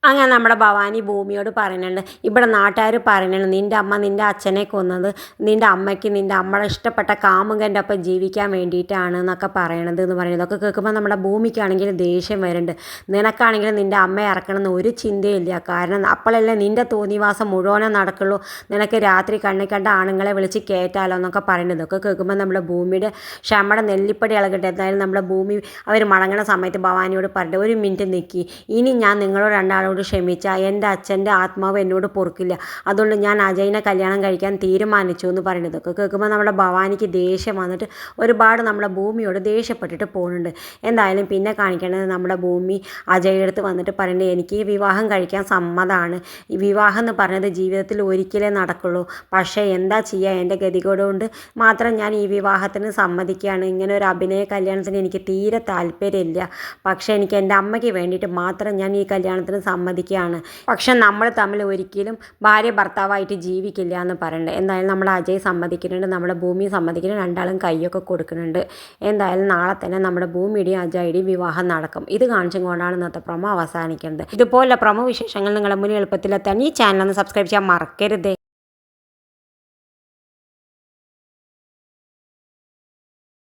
അങ്ങനെ നമ്മുടെ ഭവാനി ഭൂമിയോട് പറയുന്നുണ്ട്, ഇവിടെ നാട്ടുകാർ പറയുന്നുണ്ട് നിൻ്റെ അമ്മ നിൻ്റെ അച്ഛനെ കൊന്നത് നിൻ്റെ അമ്മയ്ക്ക് നിൻ്റെ അമ്മയുടെ ഇഷ്ടപ്പെട്ട കാമുകൻ്റെ ഒപ്പം ജീവിക്കാൻ വേണ്ടിയിട്ടാണ് എന്നൊക്കെ പറയണത് എന്ന് പറയുന്നത്. ഇതൊക്കെ കേൾക്കുമ്പോൾ നമ്മുടെ ഭൂമിക്കാണെങ്കിൽ ദേഷ്യം വരുന്നുണ്ട്. നിനക്കാണെങ്കിലും നിൻ്റെ അമ്മയെ ഇറക്കണമെന്ന് ഒരു ചിന്തയില്ല. കാരണം അപ്പോഴല്ലേ നിൻ്റെ തോന്നിവാസം മുഴുവനും നടക്കുള്ളൂ. നിനക്ക് രാത്രി കണ്ണി കണ്ട ആണുങ്ങളെ വിളിച്ച് കയറ്റാലോ എന്നൊക്കെ പറയുന്നത്. ഇതൊക്കെ കേൾക്കുമ്പോൾ നമ്മുടെ ഭൂമിയുടെ ക്ഷമയുടെ നെല്ലിപ്പടി ഇളകട്ടെ. എന്തായാലും നമ്മുടെ ഭൂമി അവർ മടങ്ങണ സമയത്ത് ഭവാനിയോട് പറഞ്ഞിട്ട്, ഒരു മിനിറ്റ് നിൽക്കി, ഇനി ഞാൻ നിങ്ങളോട് രണ്ടാളോട് ക്ഷമിച്ചാൽ എൻ്റെ അച്ഛൻ്റെ ആത്മാവ് എന്നോട് പൊറുക്കില്ല. അതുകൊണ്ട് ഞാൻ അജയിനെ കല്യാണം കഴിക്കാൻ തീരുമാനിച്ചു എന്ന് പറയുന്നത്. ഇതൊക്കെ കേൾക്കുമ്പോൾ നമ്മുടെ ഭവാനിക്ക് ദേഷ്യം വന്നിട്ട് ഒരുപാട് നമ്മുടെ ഭൂമിയോട് ദേഷ്യപ്പെട്ടിട്ട് പോകുന്നുണ്ട്. എന്തായാലും പിന്നെ കാണിക്കേണ്ടത് നമ്മുടെ ഭൂമി അജയുടെ അടുത്ത് വന്നിട്ട് പറയുന്നത്, എനിക്ക് ഈ വിവാഹം കഴിക്കാൻ സമ്മതമാണ്. ഈ വിവാഹം എന്ന് പറഞ്ഞത് ജീവിതത്തിൽ ഒരിക്കലേ നടക്കുള്ളൂ. പക്ഷേ എന്താ ചെയ്യുക, എൻ്റെ ഗതികേട് കൊണ്ട് മാത്രം ഞാൻ ഈ വിവാഹത്തിന് സമ്മതിക്കുകയാണ്. ഇങ്ങനെ ഒരു അഭിനയ കല്യാണത്തിന് എനിക്ക് തീരെ താല്പര്യമില്ല. പക്ഷേ എനിക്ക് എൻ്റെ അമ്മയ്ക്ക് വേണ്ടിയിട്ട് മാത്രം ഞാൻ ഈ കല്യാണത്തിന് സമ്മതിക്കുകയാണ്. പക്ഷെ നമ്മൾ തമ്മിൽ ഒരിക്കലും ഭാര്യ ഭർത്താവായിട്ട് ജീവിക്കില്ല എന്ന് പറയുന്നുണ്ട്. എന്തായാലും നമ്മുടെ അജയ് സമ്മതിക്കുന്നുണ്ട്, നമ്മുടെ ഭൂമി സമ്മതിക്കുന്നുണ്ട്, രണ്ടാളും കൈയൊക്കെ കൊടുക്കുന്നുണ്ട്. എന്തായാലും നാളെ തന്നെ നമ്മുടെ ഭൂമിയുടെയും അജയുടെയും വിവാഹം നടക്കും. ഇത് കാണിച്ചും കൊണ്ടാണ് ഇന്നത്തെ പ്രൊമോ അവസാനിക്കുന്നത്. ഇതുപോലെ പ്രൊമോ വിശേഷങ്ങൾ നിങ്ങളുടെ മുന്നിൽ എളുപ്പത്തിലെത്താൻ ഈ ചാനൽ ഒന്ന് സബ്സ്ക്രൈബ് ചെയ്യാൻ മറക്കരുത്.